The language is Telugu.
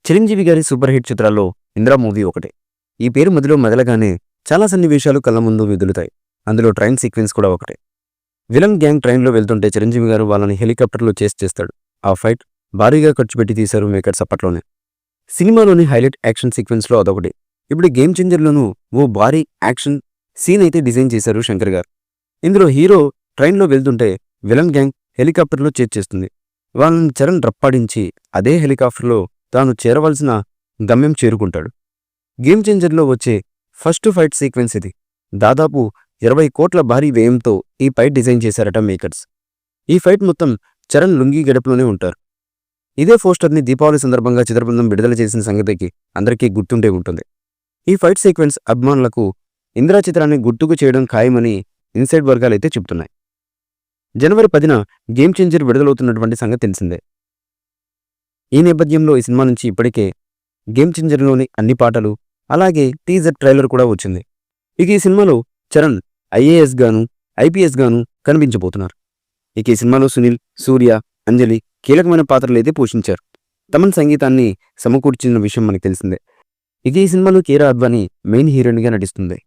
చిరంజీవి గారి సూపర్ హిట్ చిత్రాల్లో ఇందిరా మూవీ ఒకటి. ఈ పేరు మదిలో మెదలగానే చాలా సన్నివేశాలు కళ్ళ ముందు విదులుతాయి. అందులో ట్రైన్ సీక్వెన్స్ కూడా ఒకటే. విలన్ గ్యాంగ్ ట్రైన్లో వెళ్తుంటే చిరంజీవి గారు వాళ్ళని హెలికాప్టర్లో చేస్తాడు. ఆ ఫైట్ భారీగా ఖర్చు పెట్టి తీశారు మేకర్స్ అప్పట్లోనే. సినిమాలోని హైలైట్ యాక్షన్ సీక్వెన్స్లో అదొకటి. ఇప్పుడు గేమ్ చేంజర్లోనూ ఓ భారీ యాక్షన్ సీన్ అయితే డిజైన్ చేశారు శంకర్ గారు. ఇందులో హీరో ట్రైన్లో వెళ్తుంటే విలన్ గ్యాంగ్ హెలికాప్టర్లో చేస్తుంది. వాళ్ళని చరణ్ రప్పాడించి అదే హెలికాప్టర్లో తాను చేరవలసిన గమ్యం చేరుకుంటాడు. గేమ్ చేంజర్లో వచ్చే ఫస్ట్ ఫైట్ సీక్వెన్స్ ఇది. దాదాపు 20 కోట్ల భారీ వ్యయంతో ఈ ఫైట్ డిజైన్ చేశారట మేకర్స్. ఈ ఫైట్ మొత్తం చరణ్ లుంగీ గడపలోనే ఉంటారు. ఇదే పోస్టర్ని దీపావళి సందర్భంగా చిత్రబృందం విడుదల చేసిన సంగతికి అందరికీ గుర్తుండే ఉంటుంది. ఈ ఫైట్ సీక్వెన్స్ అభిమానులకు ఇందిరా చిత్రాన్ని గుర్తుకు చేయడం ఖాయమని ఇన్సైడ్ వర్గాలైతే చెబుతున్నాయి. జనవరి 10న గేమ్ చేంజర్ విడుదలవుతున్నటువంటి సంగతి తెలిసిందే. ఈ నేపథ్యంలో ఈ సినిమా నుంచి ఇప్పటికే గేమ్ చేంజర్లోని అన్ని పాటలు, అలాగే టీజర్ ట్రైలర్ కూడా వచ్చింది. ఇక ఈ సినిమాలో చరణ్ ఐఏఎస్ గాను, ఐపీఎస్ గాను కనిపించబోతున్నారు. ఇక ఈ సినిమాలో సునీల్, సూర్య, అంజలి కీలకమైన పాత్రలు అయితే పోషించారు. తమన్ సంగీతాన్ని సమకూర్చిన విషయం మనకు తెలిసిందే. ఇక ఈ సినిమాలో కీరా అద్వానీ మెయిన్ హీరోయిన్గా నటిస్తుంది.